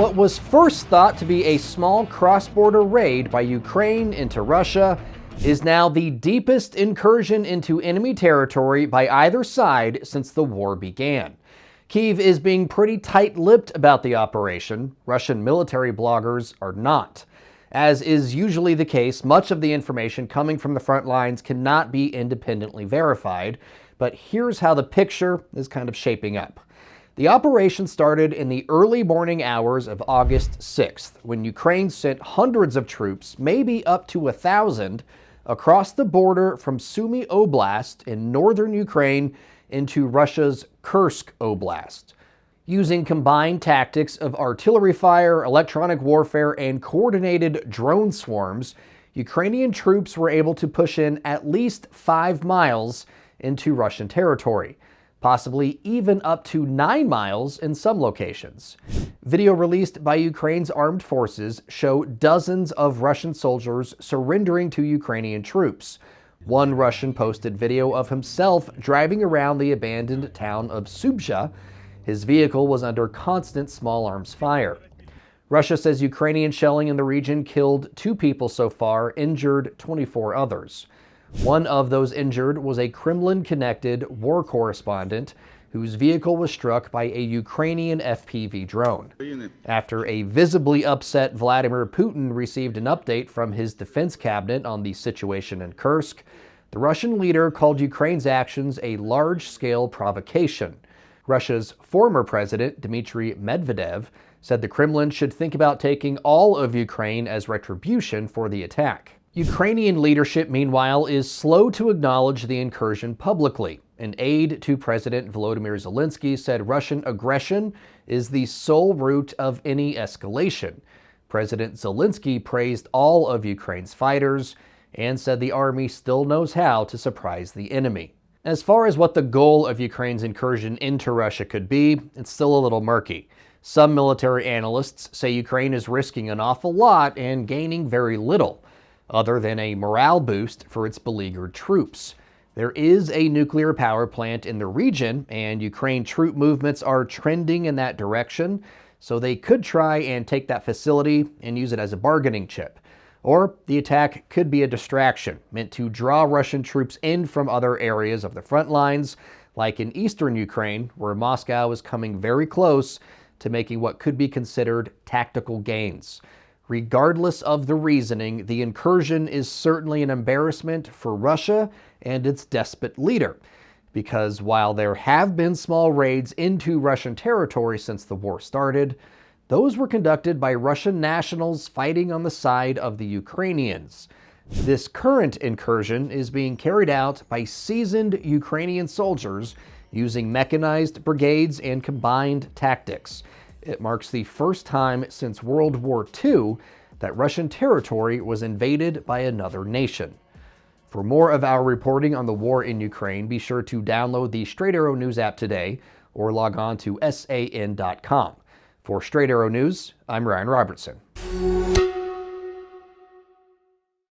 What was first thought to be a small cross-border raid by Ukraine into Russia is now the deepest incursion into enemy territory by either side since the war began. Kyiv is being pretty tight-lipped about the operation. Russian military bloggers are not. As is usually the case, much of the information coming from the front lines cannot be independently verified, but here's how the picture is kind of shaping up. The operation started in the early morning hours of August 6th, when Ukraine sent hundreds of troops, maybe up to 1,000, across the border from Sumy Oblast in northern Ukraine into Russia's Kursk Oblast. Using combined tactics of artillery fire, electronic warfare, and coordinated drone swarms, Ukrainian troops were able to push in at least 5 miles into Russian territory, possibly even up to 9 miles in some locations. Video released by Ukraine's armed forces show dozens of Russian soldiers surrendering to Ukrainian troops. One Russian posted video of himself driving around the abandoned town of Subzha. His vehicle was under constant small arms fire. Russia says Ukrainian shelling in the region killed 2 people so far, injured 24 others. One of those injured was a Kremlin-connected war correspondent whose vehicle was struck by a Ukrainian FPV drone. After a visibly upset Vladimir Putin received an update from his defense cabinet on the situation in Kursk, the Russian leader called Ukraine's actions a large-scale provocation. Russia's former president, Dmitry Medvedev, said the Kremlin should think about taking all of Ukraine as retribution for the attack. Ukrainian leadership, meanwhile, is slow to acknowledge the incursion publicly. An aide to President Volodymyr Zelensky said Russian aggression is the sole root of any escalation. President Zelensky praised all of Ukraine's fighters and said the army still knows how to surprise the enemy. As far as what the goal of Ukraine's incursion into Russia could be, it's still a little murky. Some military analysts say Ukraine is risking an awful lot and gaining very little, other than a morale boost for its beleaguered troops. There is a nuclear power plant in the region, and Ukraine troop movements are trending in that direction, so they could try and take that facility and use it as a bargaining chip. Or the attack could be a distraction, meant to draw Russian troops in from other areas of the front lines, like in eastern Ukraine, where Moscow is coming very close to making what could be considered tactical gains. Regardless of the reasoning, the incursion is certainly an embarrassment for Russia and its despot leader, because while there have been small raids into Russian territory since the war started, those were conducted by Russian nationals fighting on the side of the Ukrainians. This current incursion is being carried out by seasoned Ukrainian soldiers using mechanized brigades and combined tactics. It marks the first time since World War II that Russian territory was invaded by another nation. For more of our reporting on the war in Ukraine, be sure to download the Straight Arrow News app today or log on to san.com. For Straight Arrow News, I'm Ryan Robertson.